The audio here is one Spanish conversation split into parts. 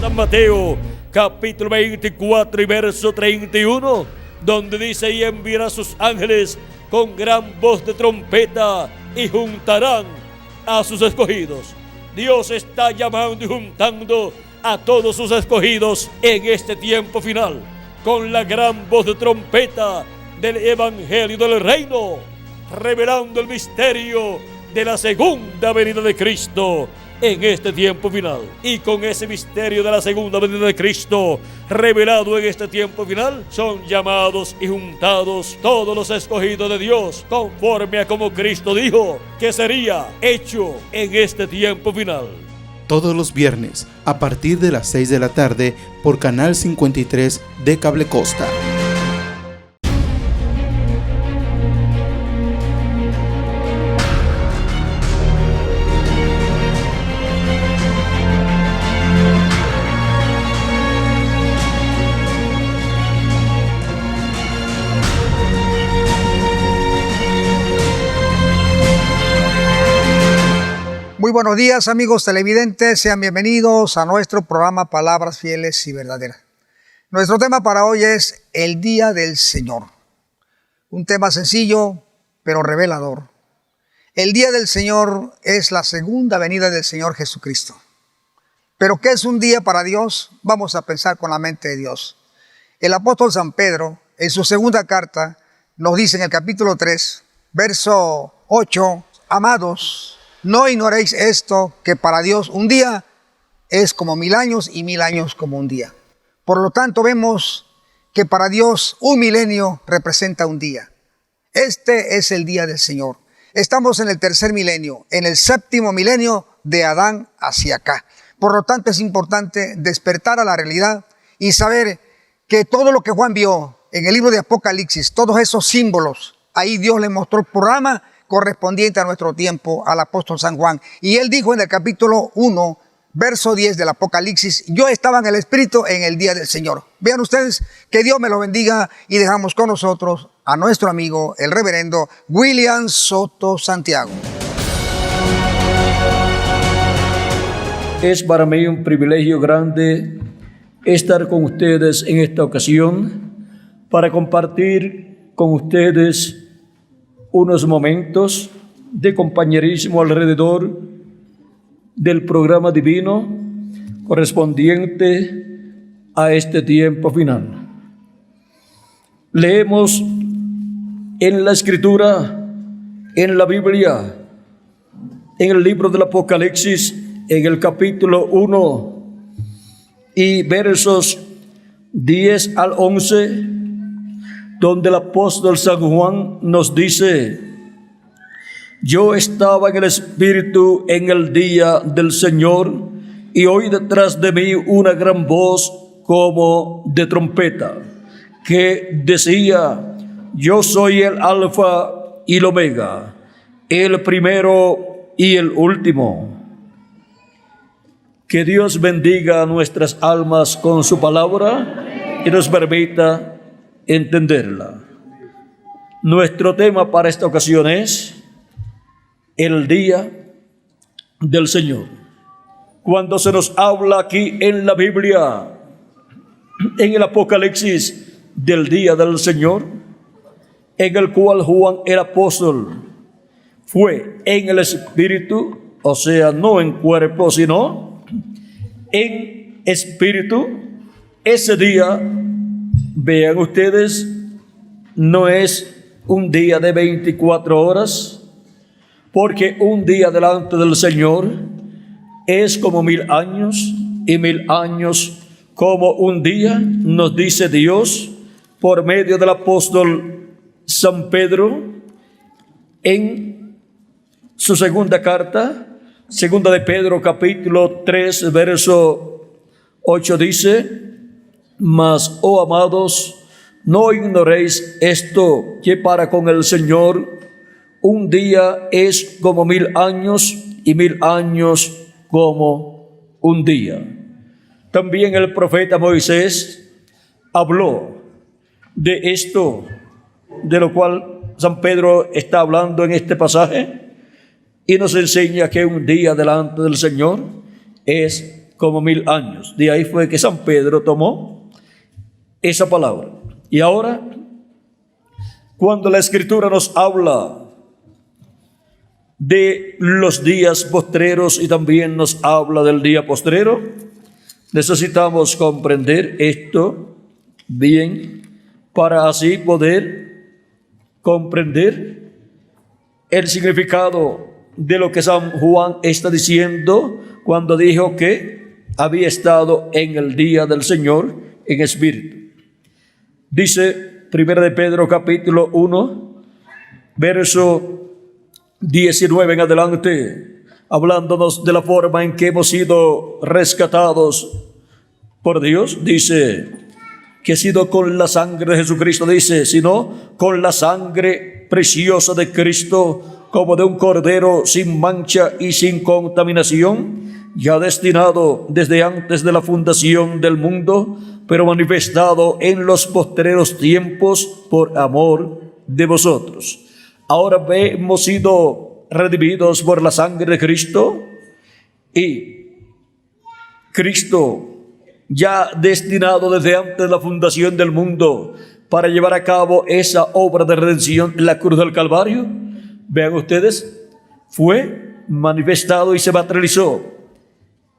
San Mateo, capítulo 24 y verso 31, donde dice: y enviará a sus ángeles con gran voz de trompeta y juntarán a sus escogidos. Dios está llamando y juntando a todos sus escogidos en este tiempo final, con la gran voz de trompeta del Evangelio del Reino, revelando el misterio de la segunda venida de Cristo en este tiempo final. Y con ese misterio de la segunda venida de Cristo revelado en este tiempo final, son llamados y juntados todos los escogidos de Dios, conforme a como Cristo dijo que sería hecho en este tiempo final. Todos los viernes a partir de las 6 de la tarde por Canal 53 de Cable Costa. Muy buenos días, amigos televidentes, sean bienvenidos a nuestro programa Palabras Fieles y Verdaderas. Nuestro tema para hoy es el Día del Señor. Un tema sencillo, pero revelador. El Día del Señor es la segunda venida del Señor Jesucristo. ¿Pero qué es un día para Dios? Vamos a pensar con la mente de Dios. El apóstol San Pedro, en su segunda carta, nos dice en el capítulo 3, verso 8, amados, no ignoréis esto, que para Dios un día es como 1000 años y 1000 años como un día. Por lo tanto, vemos que para Dios un milenio representa un día. Este es el día del Señor. Estamos en el tercer milenio, en el séptimo milenio de Adán hacia acá. Por lo tanto, es importante despertar a la realidad y saber que todo lo que Juan vio en el libro de Apocalipsis, todos esos símbolos, ahí Dios le mostró el programa correspondiente a nuestro tiempo al apóstol San Juan. Y él dijo en el capítulo 1, verso 10 del Apocalipsis: yo estaba en el Espíritu en el día del Señor. Vean ustedes, que Dios me lo bendiga, y dejamos con nosotros a nuestro amigo, el reverendo William Soto Santiago. Es para mí un privilegio grande estar con ustedes en esta ocasión para compartir con ustedes unos momentos de compañerismo alrededor del programa divino correspondiente a este tiempo final. Leemos en la Escritura, en la Biblia, en el libro del Apocalipsis, en el capítulo 1 y versos 10 al 11, donde el apóstol San Juan nos dice: yo estaba en el Espíritu en el día del Señor, y oí detrás de mí una gran voz como de trompeta, que decía: yo soy el Alfa y el Omega, el primero y el último. Que Dios bendiga nuestras almas con su palabra y nos permita entenderla. Nuestro tema para esta ocasión es el Día del Señor. Cuando se nos habla aquí en la Biblia, en el Apocalipsis, del Día del Señor, en el cual Juan el apóstol fue en el Espíritu, o sea, no en cuerpo, sino en espíritu, ese día, vean ustedes, no es un día de 24 horas, porque un día delante del Señor es como 1000 años, y 1000 años como un día, nos dice Dios por medio del apóstol San Pedro en su segunda carta, segunda de Pedro, capítulo 3, verso 8, dice: mas, oh amados, no ignoréis esto, que para con el Señor un día es como 1000 años, y 1000 años como un día. También el profeta Moisés habló de esto, de lo cual San Pedro está hablando en este pasaje, y nos enseña que un día delante del Señor es como 1000 años. De ahí fue que San Pedro tomó esa palabra. Y ahora, cuando la Escritura nos habla de los días postreros y también nos habla del día postrero, necesitamos comprender esto bien para así poder comprender el significado de lo que San Juan está diciendo cuando dijo que había estado en el día del Señor en espíritu. Dice 1 de Pedro capítulo 1, verso 19 en adelante, hablándonos de la forma en que hemos sido rescatados por Dios, dice que ha sido con la sangre de Jesucristo, dice, sino con la sangre preciosa de Cristo, como de un cordero sin mancha y sin contaminación, ya destinado desde antes de la fundación del mundo, pero manifestado en los postreros tiempos por amor de vosotros. Ahora hemos sido redimidos por la sangre de Cristo, y Cristo ya destinado desde antes de la fundación del mundo para llevar a cabo esa obra de redención en la cruz del Calvario, vean ustedes, fue manifestado y se materializó.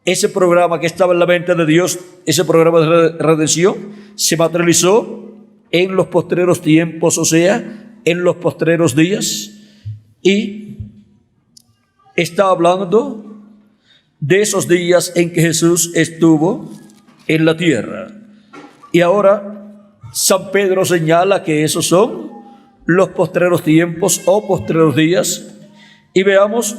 Ese programa que estaba en la mente de Dios, ese programa de redención, se materializó en los postreros tiempos, o sea, en los postreros días, y está hablando de esos días en que Jesús estuvo en la tierra. Y ahora San Pedro señala que esos son los postreros tiempos o postreros días, y veamos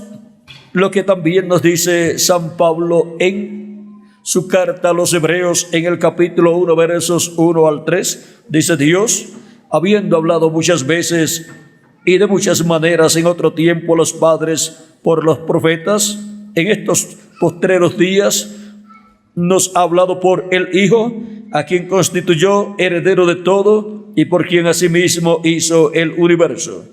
lo que también nos dice San Pablo en su carta a los Hebreos en el capítulo 1, versos 1 al 3. Dice: Dios, habiendo hablado muchas veces y de muchas maneras en otro tiempo a los padres por los profetas, en estos postreros días nos ha hablado por el Hijo, a quien constituyó heredero de todo y por quien asimismo hizo el universo.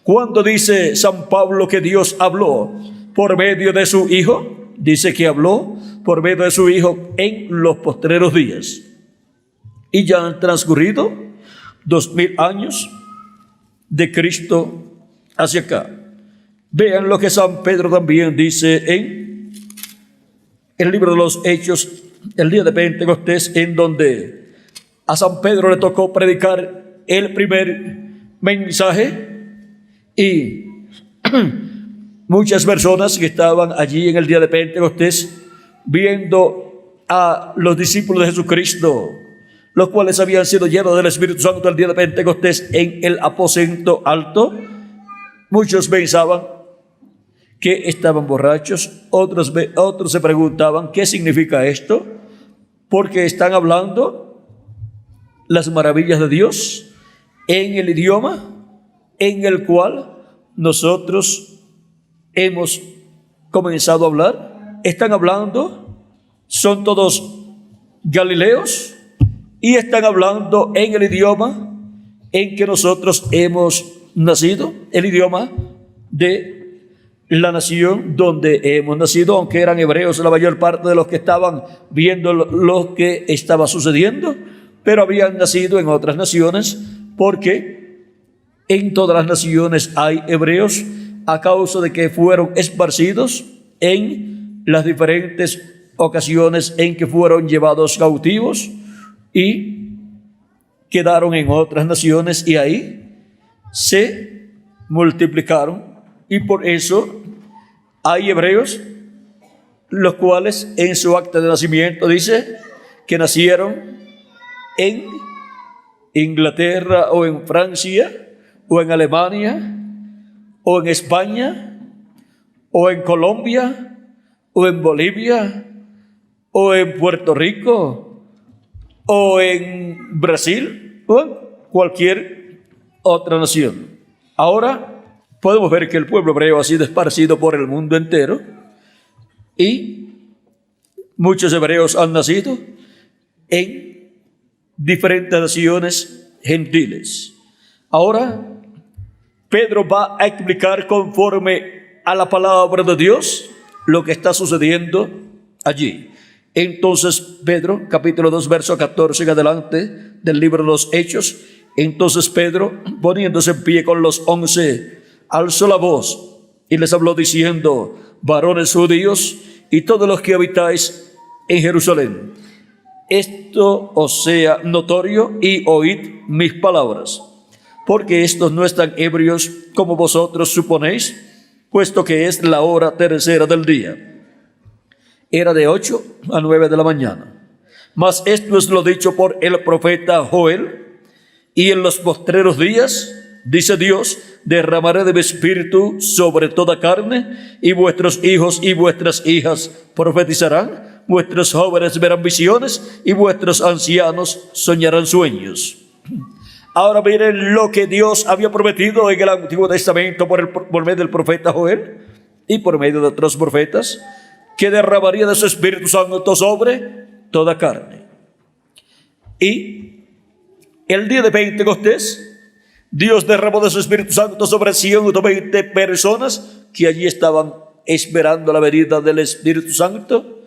Cuando dice San Pablo que Dios habló por medio de su Hijo, dice que habló por medio de su Hijo en los postreros días. Y ya han transcurrido 2000 años de Cristo hacia acá. Vean lo que San Pedro también dice en el libro de los Hechos, el día de Pentecostés, en donde a San Pedro le tocó predicar el primer mensaje, y muchas personas que estaban allí en el día de Pentecostés viendo a los discípulos de Jesucristo, los cuales habían sido llenos del Espíritu Santo el día de Pentecostés en el aposento alto, muchos pensaban que estaban borrachos, otros se preguntaban qué significa esto, porque están hablando las maravillas de Dios en el idioma en el cual nosotros hemos comenzado a hablar. Están hablando, son todos galileos, y están hablando en el idioma en que nosotros hemos nacido, el idioma de la nación donde hemos nacido, aunque eran hebreos la mayor parte de los que estaban viendo lo que estaba sucediendo, pero habían nacido en otras naciones, porque en todas las naciones hay hebreos a causa de que fueron esparcidos en las diferentes ocasiones en que fueron llevados cautivos y quedaron en otras naciones, y ahí se multiplicaron, y por eso hay hebreos los cuales en su acta de nacimiento dice que nacieron en Inglaterra o en Francia o en Alemania o en España o en Colombia o en Bolivia o en Puerto Rico o en Brasil o en cualquier otra nación. Ahora podemos ver que el pueblo hebreo ha sido esparcido por el mundo entero, y muchos hebreos han nacido en diferentes naciones gentiles. Ahora Pedro va a explicar conforme a la palabra de Dios lo que está sucediendo allí. Entonces Pedro, capítulo 2, verso 14 en adelante del libro de los Hechos. Entonces Pedro, poniéndose en pie con los 11, alzó la voz y les habló diciendo: varones judíos y todos los que habitáis en Jerusalén, esto os sea notorio y oíd mis palabras, porque estos no están ebrios como vosotros suponéis, puesto que es la hora tercera del día. Era de 8 a 9 de la mañana. Mas esto es lo dicho por el profeta Joel: y en los postreros días, dice Dios, derramaré de mi espíritu sobre toda carne, y vuestros hijos y vuestras hijas profetizarán, vuestros jóvenes verán visiones, y vuestros ancianos soñarán sueños. Ahora miren lo que Dios había prometido en el Antiguo Testamento por medio del profeta Joel y por medio de otros profetas, que derramaría de su Espíritu Santo sobre toda carne. Y el día de Pentecostés, Dios derramó de su Espíritu Santo sobre 120 personas que allí estaban esperando la venida del Espíritu Santo,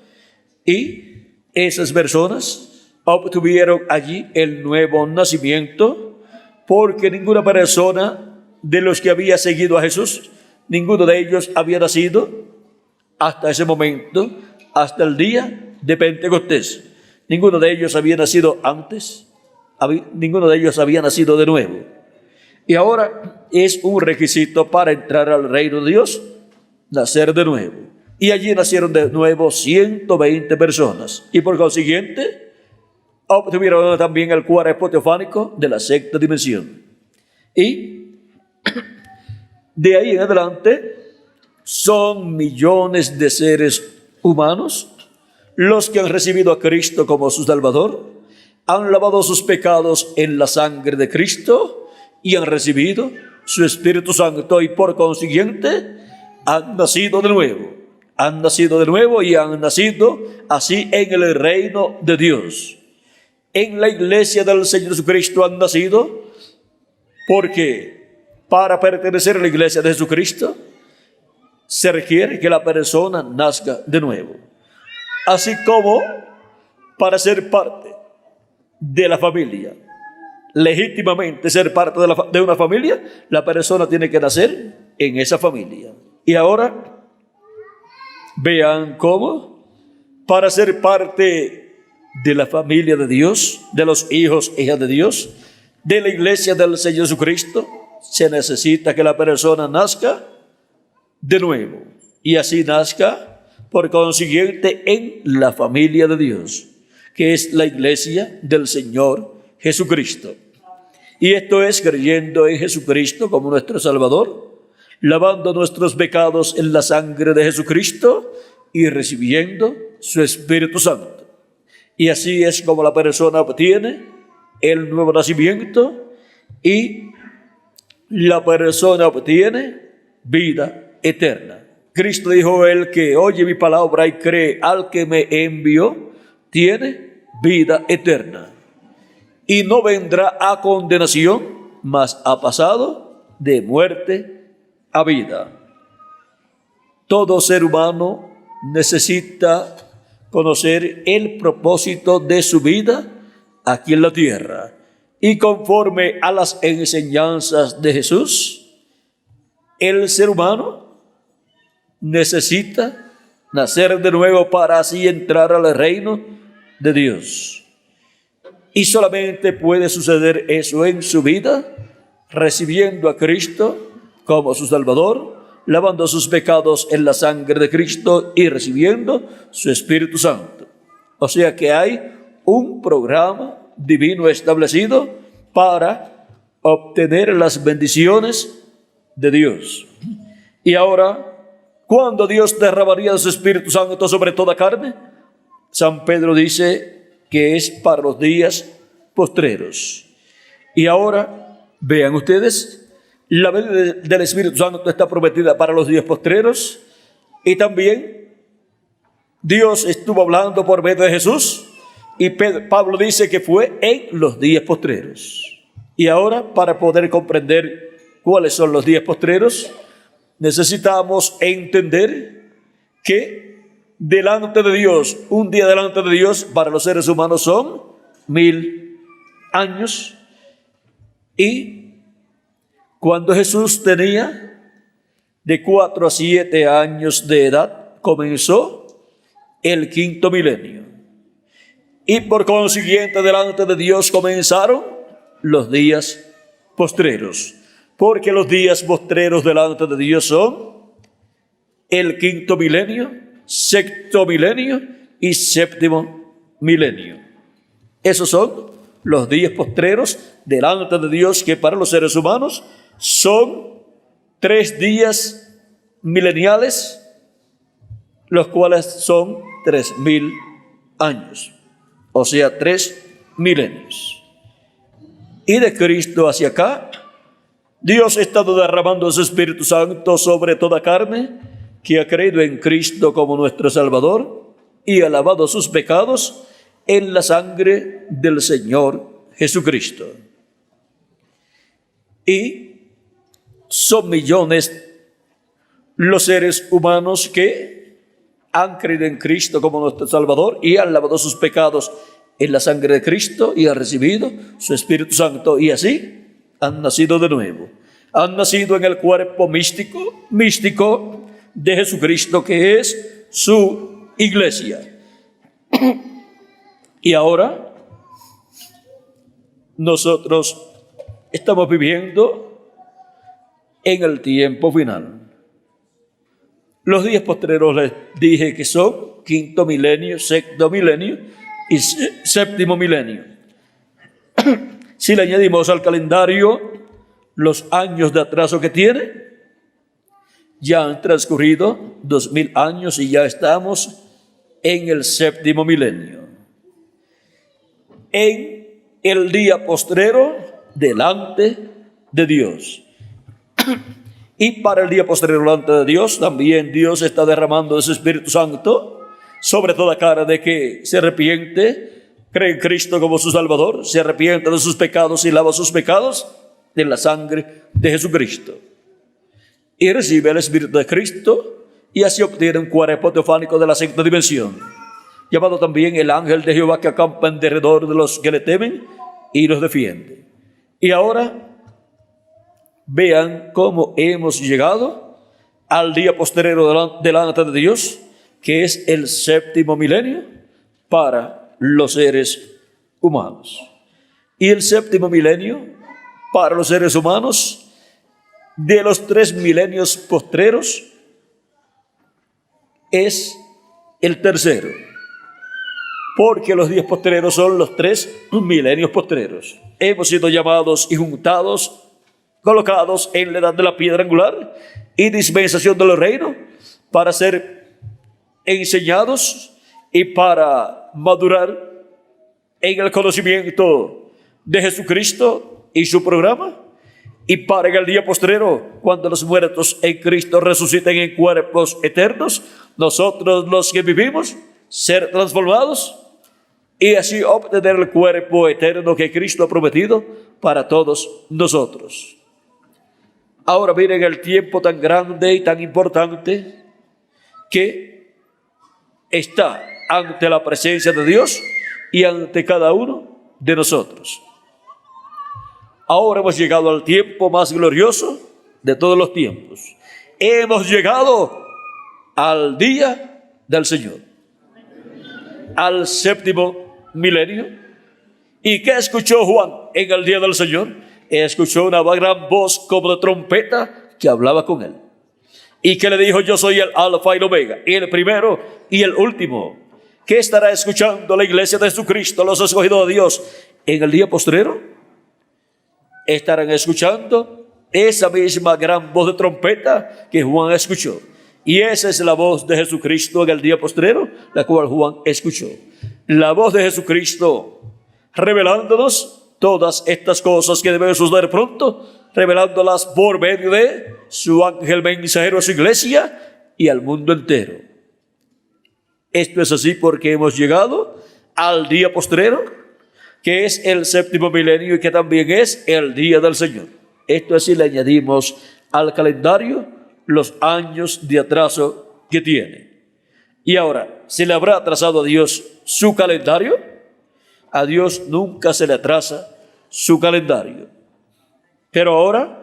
y esas personas obtuvieron allí el nuevo nacimiento, porque ninguna persona de los que había seguido a Jesús, ninguno de ellos había nacido hasta ese momento, hasta el día de Pentecostés. Ninguno de ellos había nacido antes, ninguno de ellos había nacido de nuevo. Y ahora es un requisito para entrar al reino de Dios, nacer de nuevo. Y allí nacieron de nuevo 120 personas. Y por consiguiente, obtuvieron también el cuerpo teofánico de la sexta dimensión. Y de ahí en adelante, son millones de seres humanos los que han recibido a Cristo como su Salvador, han lavado sus pecados en la sangre de Cristo y han recibido su Espíritu Santo, y por consiguiente han nacido de nuevo. Han nacido de nuevo y han nacido así en el reino de Dios. En la iglesia del Señor Jesucristo han nacido, porque para pertenecer a la iglesia de Jesucristo se requiere que la persona nazca de nuevo. Así como para ser parte de la familia, legítimamente ser parte de una familia, la persona tiene que nacer en esa familia. Y ahora vean cómo para ser parte de la familia de Dios, de los hijos e hijas de Dios, de la iglesia del Señor Jesucristo, se necesita que la persona nazca de nuevo, y así nazca por consiguiente en la familia de Dios, que es la iglesia del Señor Jesucristo. Y esto es creyendo en Jesucristo como nuestro Salvador, lavando nuestros pecados en la sangre de Jesucristo y recibiendo su Espíritu Santo. Y así es como la persona obtiene el nuevo nacimiento, y la persona obtiene vida eterna. Cristo dijo: el que oye mi palabra y cree al que me envió, tiene vida eterna, y no vendrá a condenación, mas ha pasado de muerte a vida. Todo ser humano necesita conocer el propósito de su vida aquí en la tierra, y conforme a las enseñanzas de Jesús, el ser humano necesita nacer de nuevo para así entrar al reino de Dios. Y solamente puede suceder eso en su vida recibiendo a Cristo como su Salvador, lavando sus pecados en la sangre de Cristo y recibiendo su Espíritu Santo. O sea que hay un programa divino establecido para obtener las bendiciones de Dios. Y ahora, ¿cuándo Dios derramaría de su Espíritu Santo sobre toda carne? San Pedro dice que es para los días postreros. Y ahora, vean ustedes, la venida del Espíritu Santo está prometida para los días postreros, y también Dios estuvo hablando por medio de Jesús, y Pablo dice que fue en los días postreros. Y ahora, para poder comprender cuáles son los días postreros, necesitamos entender que delante de Dios. Un día delante de Dios para los seres humanos son 1000 años. Y cuando Jesús tenía de 4 a 7 años de edad, comenzó el 5.º milenio. Y por consiguiente, delante de Dios comenzaron los días postreros. Porque los días postreros delante de Dios son el 5.º milenio, 6.º milenio y 7.º milenio. Esos son los días postreros delante de Dios, que para los seres humanos son 3 días mileniales, los cuales son 3000 años, o sea, 3 milenios. Y de Cristo hacia acá, Dios ha estado derramando su Espíritu Santo sobre toda carne que ha creído en Cristo como nuestro Salvador y ha lavado sus pecados en la sangre del Señor Jesucristo. Y son millones los seres humanos que han creído en Cristo como nuestro Salvador y han lavado sus pecados en la sangre de Cristo y han recibido su Espíritu Santo, y así han nacido de nuevo. Han nacido en el cuerpo místico de Jesucristo, que es su iglesia. Y ahora nosotros estamos viviendo en el tiempo final. Los días postreros les dije que son 5.º milenio, 6.º milenio y 7.º milenio. Si le añadimos al calendario los años de atraso que tiene, ya han transcurrido 2000 años y ya estamos en el 7.º milenio. En el día postrero delante de Dios. Y para el día postrero delante de Dios, también Dios está derramando ese Espíritu Santo sobre toda cara de que se arrepiente, cree en Cristo como su Salvador, se arrepiente de sus pecados y lava sus pecados en la sangre de Jesucristo. Y recibe el Espíritu de Cristo y así obtiene un cuerpo teofánico de la sexta dimensión, llamado también el ángel de Jehová, que acampa en derredor de los que le temen y los defiende. Y ahora vean cómo hemos llegado al día postrero delante de Dios, que es el 7.º milenio para los seres humanos. Y el 7.º milenio para los seres humanos, de los 3 milenios postreros, es el tercero. Porque los días postreros son los 3 milenios postreros. Hemos sido llamados y juntados, colocados en la edad de la piedra angular y dispensación de los reinos, para ser enseñados y para madurar en el conocimiento de Jesucristo y su programa, y para en el día postrero, cuando los muertos en Cristo resuciten en cuerpos eternos, nosotros los que vivimos, ser transformados y así obtener el cuerpo eterno que Cristo ha prometido para todos nosotros. Ahora miren el tiempo tan grande y tan importante que está ante la presencia de Dios y ante cada uno de nosotros. Ahora hemos llegado al tiempo más glorioso de todos los tiempos. Hemos llegado al día del Señor, al 7.º milenio. ¿Y qué escuchó Juan en el día del Señor? Escuchó una gran voz como de trompeta que hablaba con él. Y que le dijo: yo soy el Alfa y el Omega, y el primero y el último. ¿Qué estará escuchando la iglesia de Jesucristo, los escogidos de Dios, en el día postrero? Estarán escuchando esa misma gran voz de trompeta que Juan escuchó. Y esa es la voz de Jesucristo en el día postrero, la cual Juan escuchó. La voz de Jesucristo revelándonos todas estas cosas que deben suceder pronto, revelándolas por medio de su ángel mensajero a su iglesia y al mundo entero. Esto es así porque hemos llegado al día postrero, que es el 7.º milenio y que también es el día del Señor. Esto así le añadimos al calendario los años de atraso que tiene. Y ahora, ¿se le habrá atrasado a Dios su calendario? A Dios nunca se le atrasa su calendario. Pero ahora,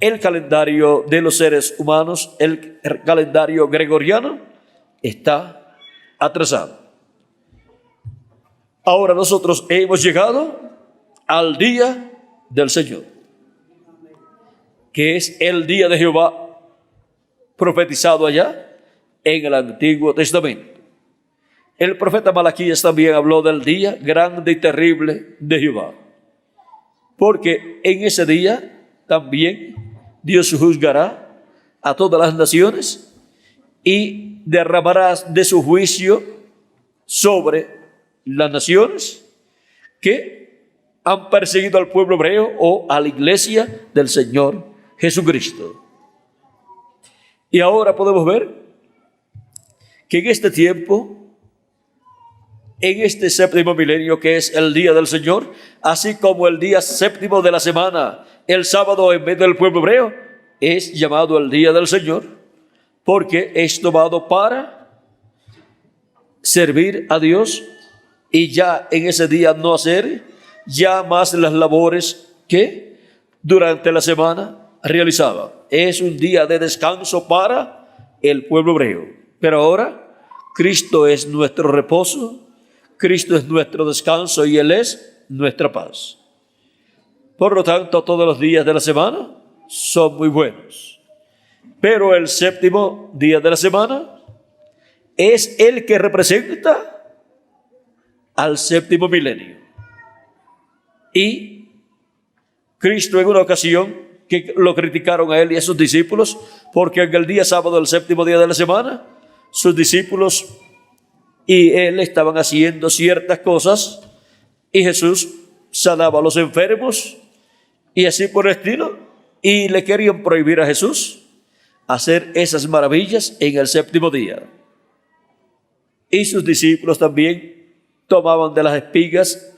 el calendario de los seres humanos, el calendario gregoriano, está atrasado. Ahora nosotros hemos llegado al día del Señor, que es el día de Jehová profetizado allá en el Antiguo Testamento. El profeta Malaquías también habló del día grande y terrible de Jehová, porque en ese día también Dios juzgará a todas las naciones y derramará de su juicio sobre las naciones que han perseguido al pueblo hebreo o a la iglesia del Señor Jesucristo. Y ahora podemos ver que en este tiempo, en este séptimo milenio, que es el día del Señor, así como el día séptimo de la semana, el sábado en medio del pueblo hebreo, es llamado el día del Señor, porque es tomado para servir a Dios y ya en ese día no hacer ya más las labores que durante la semana realizaba. Es un día de descanso para el pueblo hebreo. Pero ahora Cristo es nuestro reposo, Cristo es nuestro descanso y Él es nuestra paz. Por lo tanto, todos los días de la semana son muy buenos. Pero el séptimo día de la semana es el que representa al séptimo milenio. Y Cristo en una ocasión que lo criticaron a él y a sus discípulos, porque en el día sábado, el séptimo día de la semana, sus discípulos y él estaban haciendo ciertas cosas y Jesús sanaba a los enfermos y así por el estilo, y le querían prohibir a Jesús hacer esas maravillas en el séptimo día. Y sus discípulos también tomaban de las espigas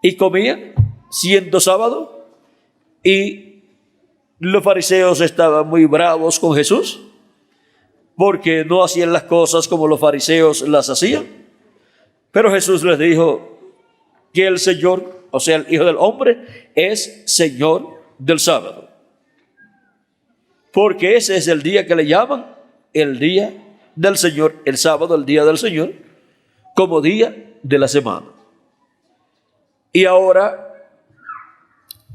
y comían siendo sábado, y los fariseos estaban muy bravos con Jesús porque no hacían las cosas como los fariseos las hacían. Pero Jesús les dijo que el Señor, o sea, el Hijo del Hombre, es Señor del sábado, porque ese es el día que le llaman el día del Señor, el sábado, el día del Señor, como día de la semana. Y ahora,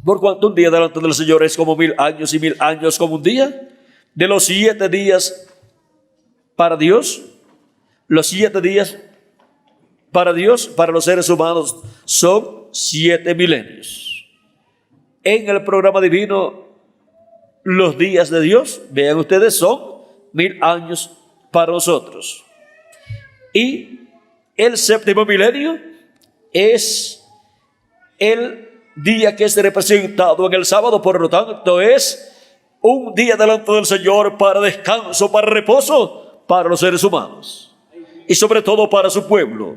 por cuanto un día delante del Señor es como 1000 años y 1000 años como un día, de los 7 días para Dios, los 7 días para Dios, para los seres humanos, son 7 milenios. En el programa divino, los días de Dios, vean ustedes, son 1000 años para nosotros. Y el séptimo milenio es el día que es representado en el sábado, por lo tanto es un día delante del Señor para descanso, para reposo, para los seres humanos y sobre todo para su pueblo.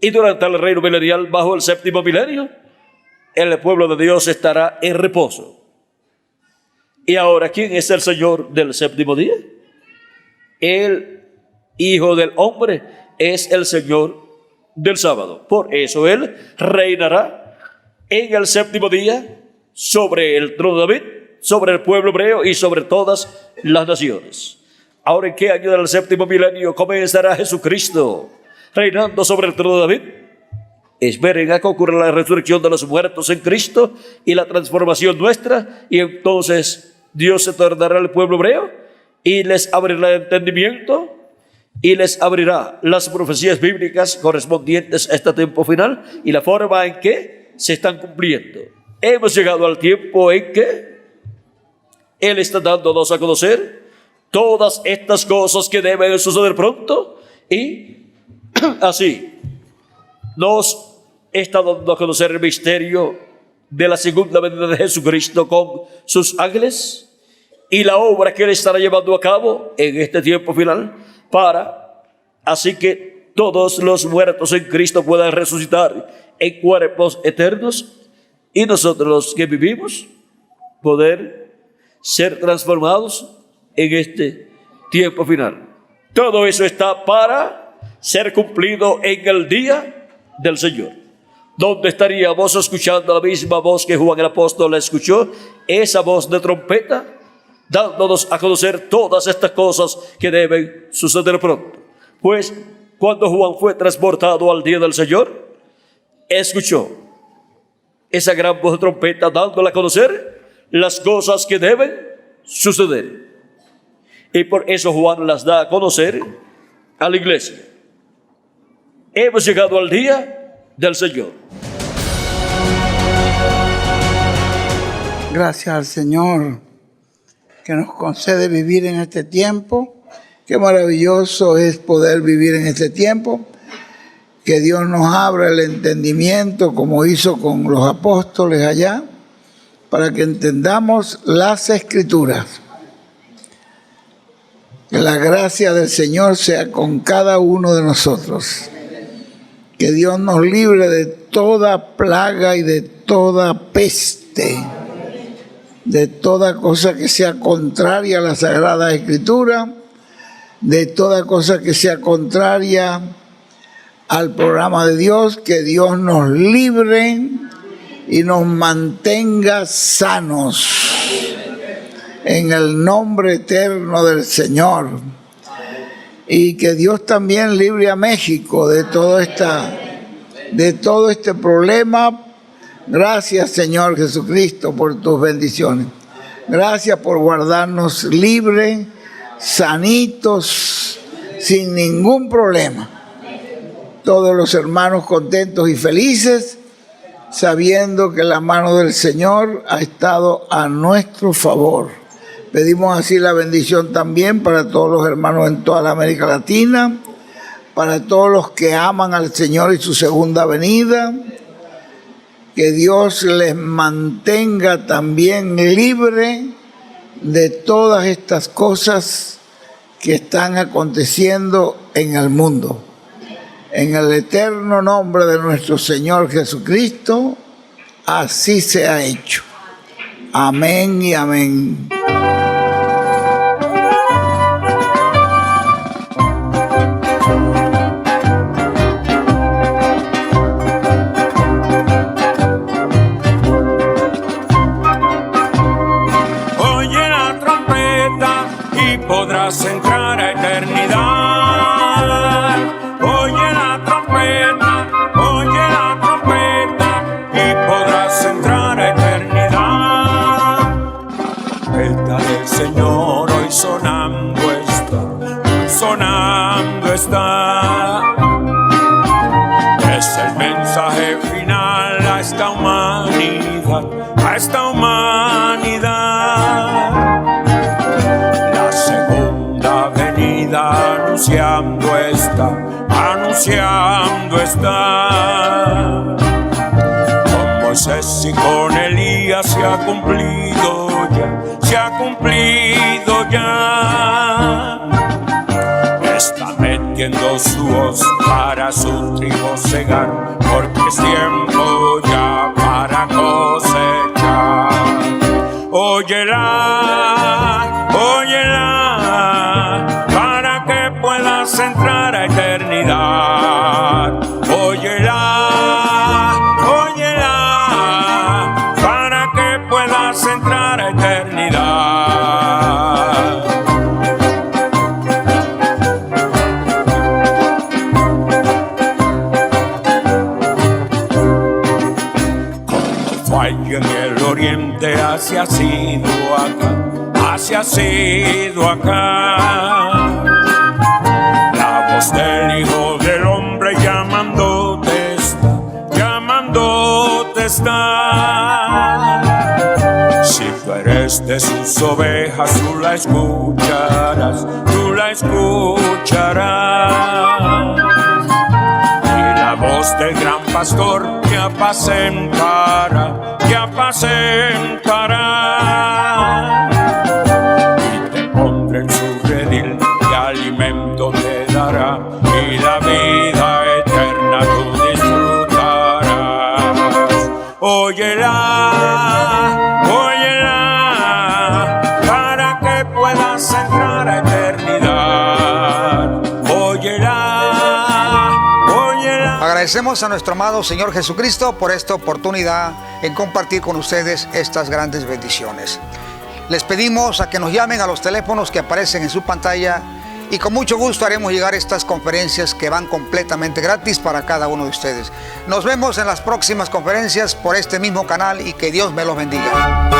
Y durante el reino milenial, bajo el séptimo milenio, el pueblo de Dios estará en reposo. Y ahora, ¿quién es el Señor del séptimo día? El Hijo del Hombre es el Señor del sábado. Por eso Él reinará en el séptimo día sobre el trono de David, sobre el pueblo hebreo y sobre todas las naciones. Ahora, ¿en qué año del séptimo milenio comenzará Jesucristo reinando sobre el trono de David? Esperen a que ocurra la resurrección de los muertos en Cristo y la transformación nuestra, y entonces Dios se tornará al pueblo hebreo y les abrirá el entendimiento y les abrirá las profecías bíblicas correspondientes a este tiempo final y la forma en que se están cumpliendo. Hemos llegado al tiempo en que Él está dándonos a conocer todas estas cosas que deben suceder pronto, y así nos está dando a conocer el misterio de la segunda venida de Jesucristo con sus ángeles y la obra que Él estará llevando a cabo en este tiempo final, para así que todos los muertos en Cristo puedan resucitar en cuerpos eternos y nosotros los que vivimos poder ser transformados en este tiempo final. Todo eso está para ser cumplido en el día del Señor. ¿Dónde estaríamos escuchando la misma voz que Juan el apóstol escuchó? Esa voz de trompeta, dándonos a conocer todas estas cosas que deben suceder pronto. Pues cuando Juan fue transportado al día del Señor, escuchó esa gran voz de trompeta dándole a conocer las cosas que deben suceder. Y por eso Juan las da a conocer a la iglesia. Hemos llegado al día del Señor. Gracias al Señor que nos concede vivir en este tiempo. Qué maravilloso es poder vivir en este tiempo. Que Dios nos abra el entendimiento como hizo con los apóstoles allá, para que entendamos las Escrituras. Que la gracia del Señor sea con cada uno de nosotros. Que Dios nos libre de toda plaga y de toda peste, de toda cosa que sea contraria a la Sagrada Escritura, de toda cosa que sea contraria al programa de Dios. Que Dios nos libre y nos mantenga sanos en el nombre eterno del Señor. Y que Dios también libre a México de todo este problema. Gracias, Señor Jesucristo, por tus bendiciones. Gracias por guardarnos libres, sanitos, sin ningún problema. Todos los hermanos contentos y felices, sabiendo que la mano del Señor ha estado a nuestro favor. Pedimos así la bendición también para todos los hermanos en toda la América Latina, para todos los que aman al Señor y su segunda venida. Que Dios les mantenga también libre de todas estas cosas que están aconteciendo en el mundo. En el eterno nombre de nuestro Señor Jesucristo, así se ha hecho. Amén y amén. Oye la trompeta y podrás entrar a eternidad. Oye la trompeta y podrás entrar a eternidad. Trompeta del Señor hoy sonando está. Es el mensaje final a esta humanidad. La segunda venida anunciando está. Con Moisés y con Elías se ha cumplido ya. Está metiendo su hoz para su trigo cegar, porque es tiempo ya para cosechar. Óyela, para que puedas entrar a eternidad. Óyela, para que puedas entrar a eternidad. En el oriente así ha sido acá. La voz del Hijo del Hombre llamándote está. Si tú eres de sus ovejas, tú la escucharás. Y la voz del gran pastor que apacentará. Y te pondrá en su redil y alimento te dará, y la vida eterna tú disfrutarás. Óyela, para que puedas entrar a eternidad. Agradecemos a nuestro amado Señor Jesucristo por esta oportunidad en compartir con ustedes estas grandes bendiciones. Les pedimos a que nos llamen a los teléfonos que aparecen en su pantalla y con mucho gusto haremos llegar estas conferencias que van completamente gratis para cada uno de ustedes. Nos vemos en las próximas conferencias por este mismo canal y que Dios me los bendiga.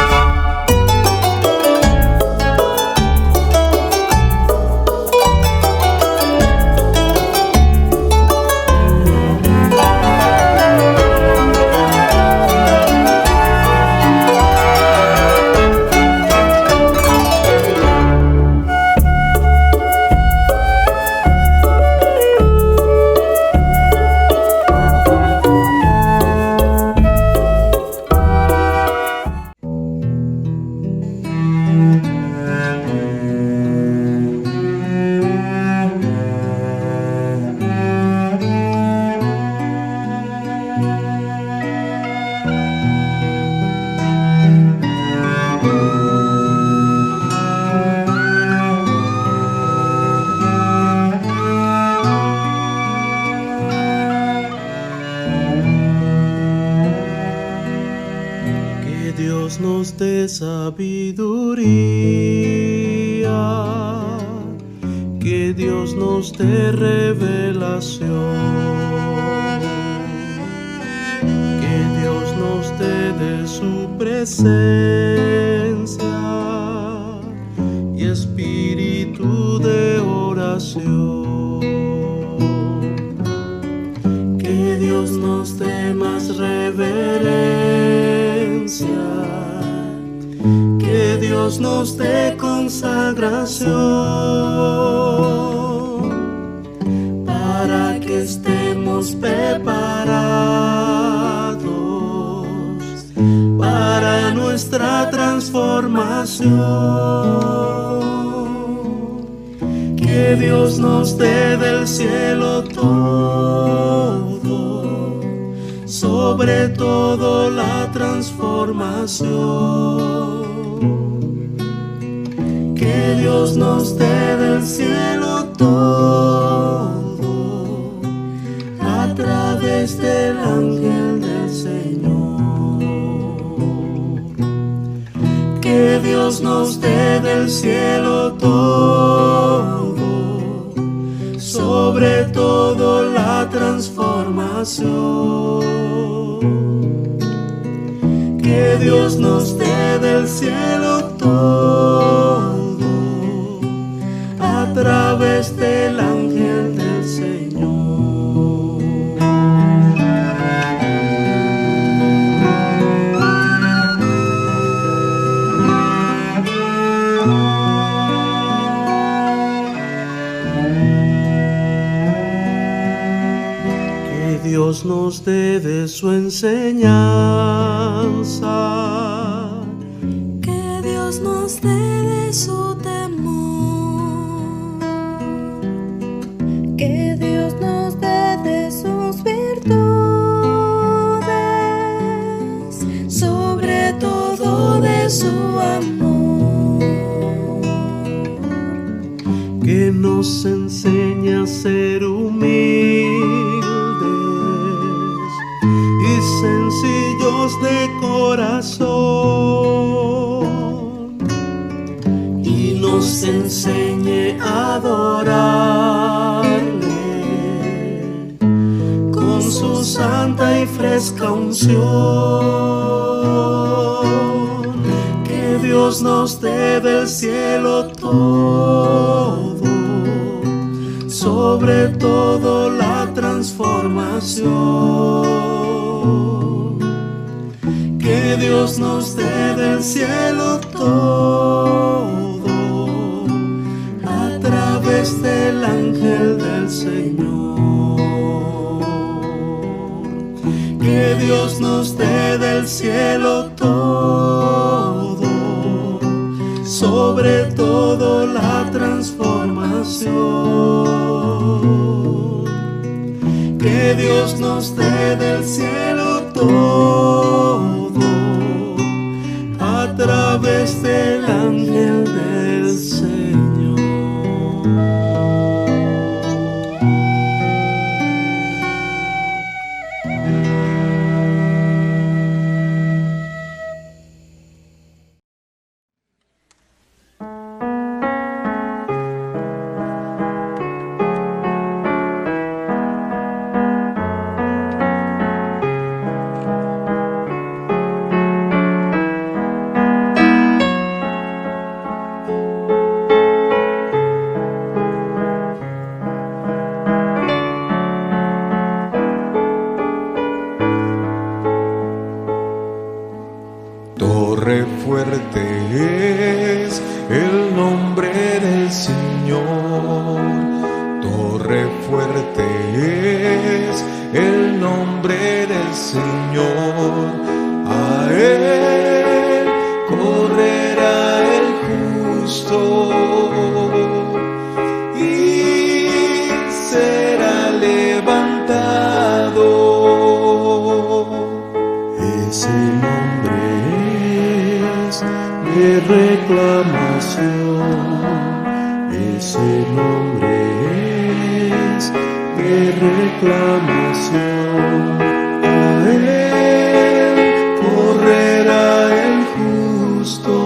Nos dé sabiduría, que Dios nos dé revelación, que Dios nos dé de su presencia y espíritu de oración, que Dios nos dé más reverencia, que Dios nos dé consagración, para que estemos preparados para nuestra transformación, que Dios nos dé del cielo todo, sobre todo la transformación, que Dios nos dé del cielo todo, a través del ángel del Señor, que Dios nos dé del cielo todo, sobre todo la transformación, que Dios nos dé del cielo todo, a través del ángel del Señor. Que Dios nos dé de su enseñanza, que Dios nos dé de su temor, que Dios nos dé de sus virtudes, sobre todo de su amor, que nos enseña a ser humildes y sencillos de corazón, y nos enseñe a adorarle con su santa y fresca unción, que Dios nos dé del cielo todo, sobre todo la transformación, que Dios nos dé del cielo todo, a través del ángel del Señor, que Dios nos dé del cielo todo, sobre todo la transformación, que Dios nos dé del cielo todo, a través del ángel del Señor. Torre fuerte es el nombre del Señor. Torre fuerte es el nombre del Señor. A él correrá el justo y será levantado. Ese nombre es de reclamación. Ese nombre es de reclamación. A él correrá el justo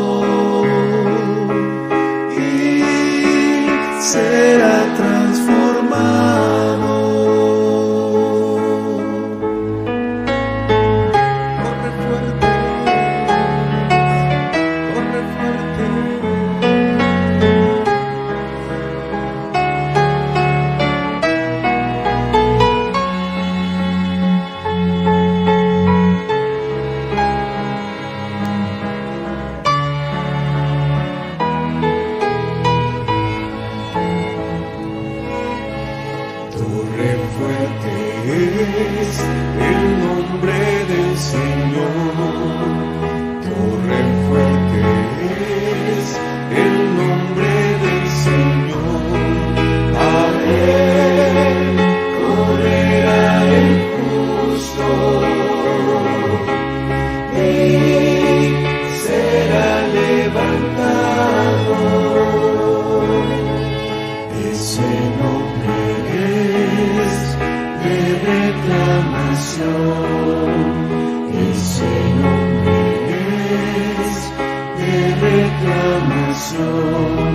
y será transformado. Corre fuerte, corre fuerte. Torre fuerte es el nombre del Señor. Torre fuerte es el nombre del Señor. A él correrá el justo y será levantado. Ese nombre es de reclamación. Ese nombre es de reclamación.